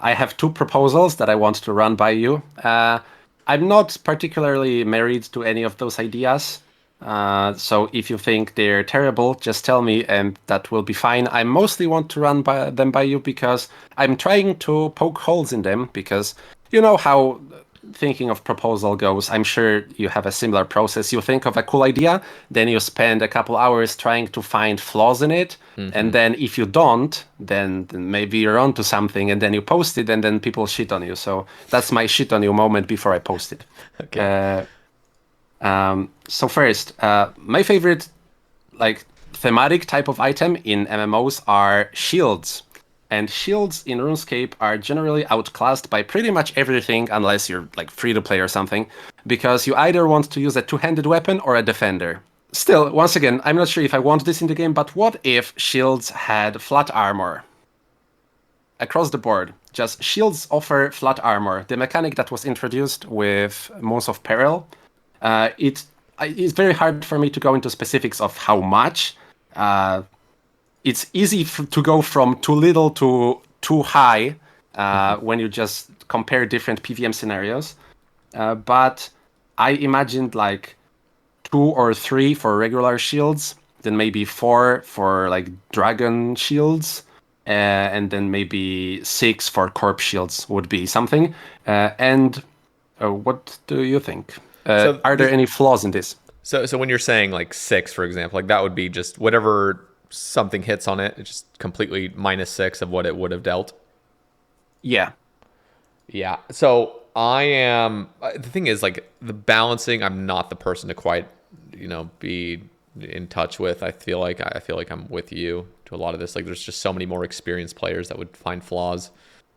I have two proposals that I want to run by you. I'm not particularly married to any of those ideas. So if you think they're terrible, just tell me and that will be fine. I mostly want to run them by you because I'm trying to poke holes in them because you know how thinking of proposal goes. I'm sure you have a similar process. You think of a cool idea, then you spend a couple hours trying to find flaws in it. And then if you don't, then maybe you're onto something and then you post it and then people shit on you. So that's my shit on you moment before I post it. Okay. So first, my favorite like thematic type of item in MMOs are shields. And shields in RuneScape are generally outclassed by pretty much everything unless you're like free to play or something, because you either want to use a two-handed weapon or a defender. Still, once again, I'm not sure if I want this in the game, but what if shields had flat armor? Across the board, just shields offer flat armor, the mechanic that was introduced with Moons of Peril. It's very hard for me to go into specifics of how much. Uh, it's easy to go from too little to too high when you just compare different PVM scenarios. But I imagined like two or three for regular shields, then maybe four for like dragon shields, and then maybe six for corpse shields would be something. And what do you think? So Are there this, any flaws in this? so when you're saying like 6, for example, like that would be just whatever something hits on it, it's just completely -6 of what it would have dealt. Yeah. Yeah. So I am. The thing is, like the balancing, I'm not the person to quite, be in touch with. I feel like I'm with you to a lot of this. Like, there's just so many more experienced players that would find flaws.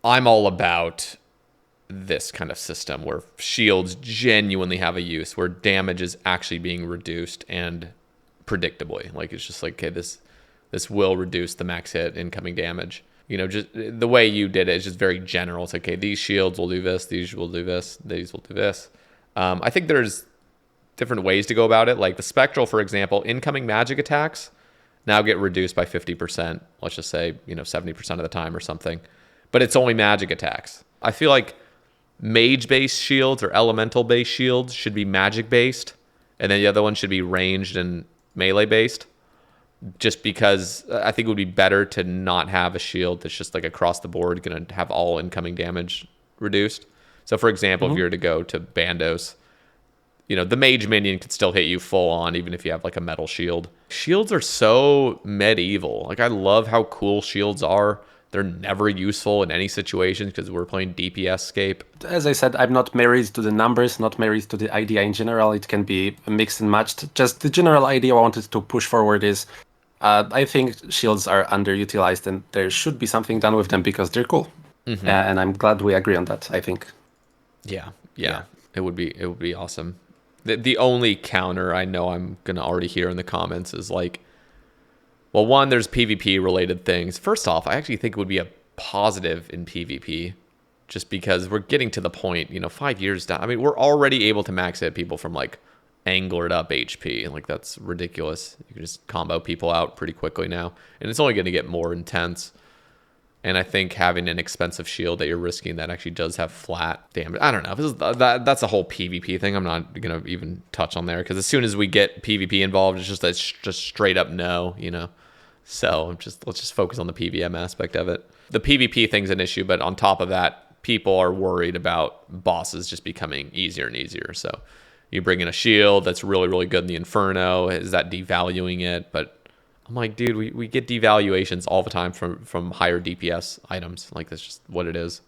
I'm all about this kind of system where shields genuinely have a use, where damage is actually being reduced and predictably. Like it's just like, okay, this will reduce the max hit incoming damage. Just the way you did it is just very general. It's like, okay, these shields will do this, these will do this, these will do this. I think there's different ways to go about it. Like the Spectral, for example, incoming magic attacks now get reduced by 50%. Let's just say, 70% of the time or something. But it's only magic attacks. I feel like mage-based shields or elemental-based shields should be magic-based. And then the other one should be ranged and melee-based. Just because I think it would be better to not have a shield that's just like across the board going to have all incoming damage reduced. So, for example, if Mhm. you were to go to Bandos, the mage minion could still hit you full on, even if you have like a metal shield. Shields are so medieval. Like, I love how cool shields are. They're never useful in any situation because we're playing DPS scape. As I said, I'm not married to the numbers, not married to the idea in general. It can be mixed and matched. Just the general idea I wanted to push forward is I think shields are underutilized and there should be something done with them because they're cool. And I'm glad we agree on that, I think. Yeah, Yeah. yeah, it would be awesome. The only counter I know I'm gonna already hear in the comments is like, well, one, there's PvP related things. First off, I actually think it would be a positive in PvP, just because we're getting to the point, 5 years down. I mean, we're already able to max hit people from like anglered up HP, and like that's ridiculous. You can just combo people out pretty quickly now, and it's only going to get more intense. And I think having an expensive shield that you're risking that actually does have flat damage. I don't know. That's a whole PvP thing. I'm not going to even touch on there because as soon as we get PvP involved, it's just straight up no. So let's just focus on the PVM aspect of it. The PvP thing's an issue, but on top of that, people are worried about bosses just becoming easier and easier. So you bring in a shield that's really, really good in the Inferno. Is that devaluing it? But I'm like, dude, we get devaluations all the time from higher DPS items. Like, that's just what it is.